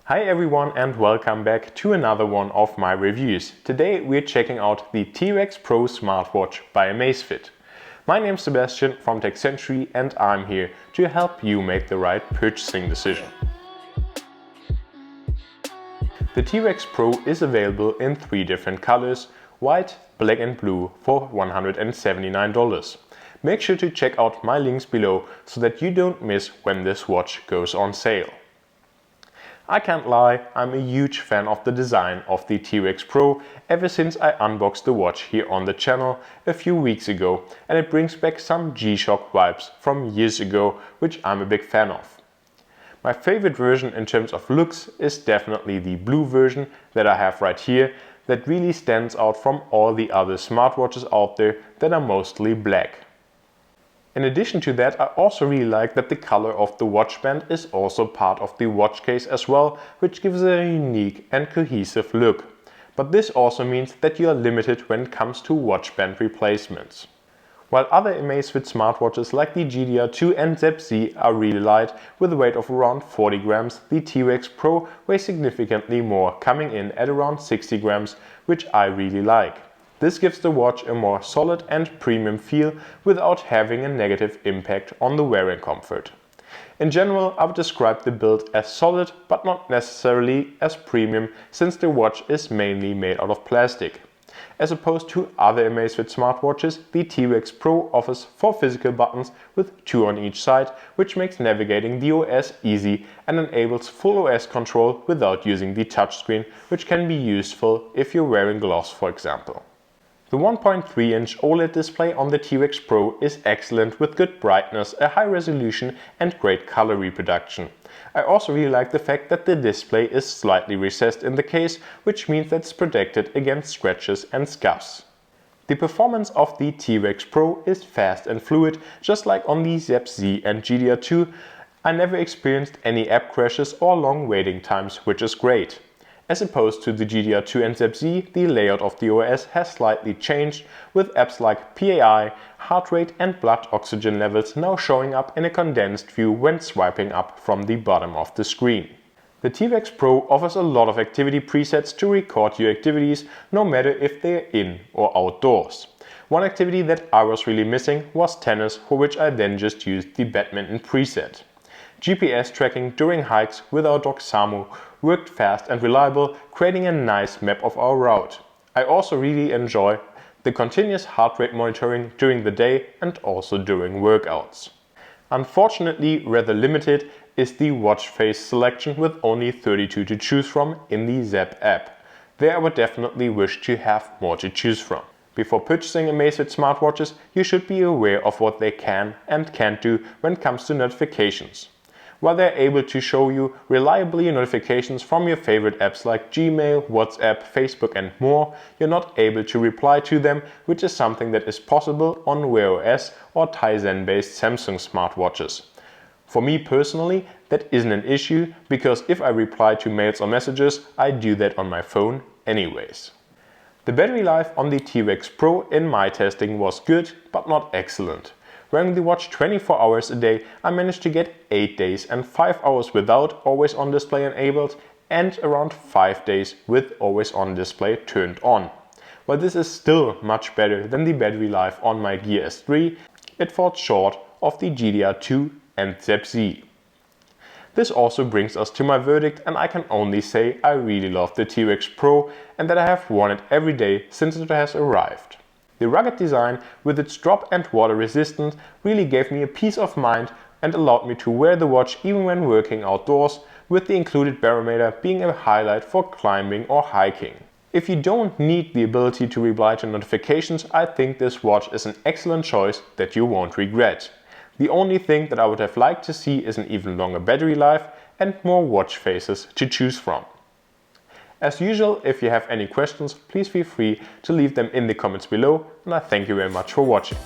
Hi everyone and welcome back to another one of my reviews. Today we're checking out the T-Rex Pro Smartwatch by Amazfit. My name's Sebastian from TechCentury and I'm here to help you make the right purchasing decision. The T-Rex Pro is available in 3 different colors: white, black and blue for $179. Make sure to check out my links below so that you don't miss when this watch goes on sale. I can't lie, I'm a huge fan of the design of the T-Rex Pro ever since I unboxed the watch here on the channel a few weeks ago, and it brings back some G-Shock vibes from years ago, which I'm a big fan of. My favorite version in terms of looks is definitely the blue version that I have right here, that really stands out from all the other smartwatches out there that are mostly black. In addition to that, I also really like that the color of the watch band is also part of the watch case as well, which gives it a unique and cohesive look. But this also means that you are limited when it comes to watch band replacements. While other Amazfit smartwatches like the GTR2 and A7iii are really light with a weight of around 40 grams, the T-Rex Pro weighs significantly more, coming in at around 60 grams, which I really like. This gives the watch a more solid and premium feel without having a negative impact on the wearing comfort. In general, I would describe the build as solid but not necessarily as premium, since the watch is mainly made out of plastic. As opposed to other Amazfit smartwatches, the T-Rex Pro offers 4 physical buttons with 2 on each side, which makes navigating the OS easy and enables full OS control without using the touchscreen, which can be useful if you're wearing gloves, for example. The 1.3-inch OLED display on the T-Rex Pro is excellent with good brightness, a high resolution and great color reproduction. I also really like the fact that the display is slightly recessed in the case, which means that it's protected against scratches and scuffs. The performance of the T-Rex Pro is fast and fluid, just like on the A7iii and GTR2. I never experienced any app crashes or long waiting times, which is great. As opposed to the GTR2 and A7iii, the layout of the OS has slightly changed, with apps like PAI, heart rate and blood oxygen levels now showing up in a condensed view when swiping up from the bottom of the screen. The T-Rex Pro offers a lot of activity presets to record your activities, no matter if they're in or outdoors. One activity that I was really missing was tennis, for which I then just used the badminton preset. GPS tracking during hikes with our dog Samu worked fast and reliable, creating a nice map of our route. I also really enjoy the continuous heart rate monitoring during the day and also during workouts. Unfortunately, rather limited is the watch face selection with only 32 to choose from in the Zap app. There I would definitely wish to have more to choose from. Before purchasing Amazfit smartwatches, you should be aware of what they can and can't do when it comes to notifications. While they're able to show you reliably notifications from your favorite apps like Gmail, WhatsApp, Facebook and more, you're not able to reply to them, which is something that is possible on Wear OS or Tizen-based Samsung smartwatches. For me personally, that isn't an issue, because if I reply to mails or messages, I do that on my phone anyways. The battery life on the T-Rex Pro in my testing was good, but not excellent. Wearing the watch 24 hours a day, I managed to get 8 days and 5 hours without always on display enabled and around 5 days with always on display turned on. While this is still much better than the battery life on my Gear S3, it falls short of the GTR2 and A7iii. This also brings us to my verdict, and I can only say I really love the T-Rex Pro and that I have worn it every day since it has arrived. The rugged design with its drop and water resistance really gave me a peace of mind and allowed me to wear the watch even when working outdoors, with the included barometer being a highlight for climbing or hiking. If you don't need the ability to reply to notifications, I think this watch is an excellent choice that you won't regret. The only thing that I would have liked to see is an even longer battery life and more watch faces to choose from. As usual, if you have any questions, please feel free to leave them in the comments below, and I thank you very much for watching.